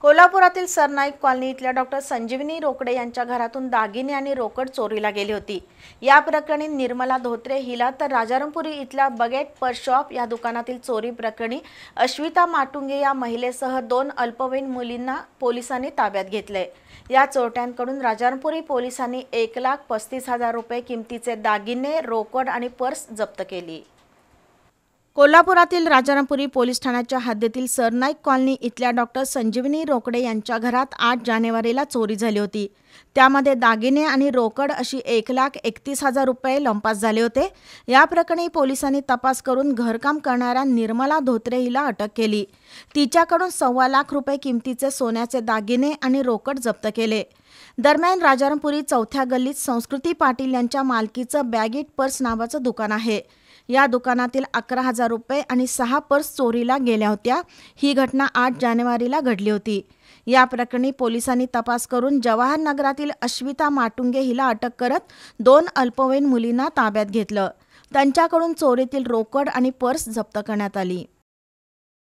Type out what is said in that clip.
कोल्हापुरातील सरनाईक कॉलनी इथल्या डॉक्टर संजीवनी रोकडे यांच्या घरातून दागिने आणि रोकड चोरीला गेली होती। या प्रकरणी निर्मला धोत्रे हिला तर राजारामपुरी इथल्या बगेट पर्स शॉप या दुकानातील चोरी प्रकरणी अश्विता माटुंगे या महिलेसह 2 अल्पवयीन मुलींना पोलिसांनी ताब्यात घेतले। या चोरट्यांकडून राजारामपुरी पोलिसांनी 1,35,000 रुपये किमतीचे दागिने, रोकड आणि पर्स जप्त केली। कोल्हापुरातील राजारामपुरी पोलीस ठाण्याच्या हद्दीतील सरनाईक कॉलनी इथल्या डॉक्टर संजीवनी रोकडे यांच्या घरात 8 जानेवारीला चोरी झाली होती। त्यामध्ये दागिने आणि रोकड अशी 1,31,000 रुपये लंपास झाले होते। या प्रकरणी पोलिसांनी तपास करून घरकाम करणाऱ्या निर्मला धोत्रे हिला अटक केली। तिच्याकडून 1.25 लाख रुपये किमतीचे सोन्याचे दागिने आणि रोकड जप्त केले। दरम्यान राजारामपुरी चौथ्या गल्लीत संस्कृती पाटील यांच्या मालकीचं बॅगिट पर्स नावाचं दुकान आहे। या दुकानातील 11,000 रुपये आणि 6 पर्स चोरीला गेल्या होत्या। ही घटना 8 जानेवारीला घडली होती। या प्रकरणी पोलिसांनी तपास करून जवाहर नगरातील अश्विता माटुंगे हिला अटक करत 2 अल्पवयीन मुलींना ताब्यात घेतलं। त्यांच्याकडून चोरीतील रोकड आणि पर्स जप्त करण्यात आली।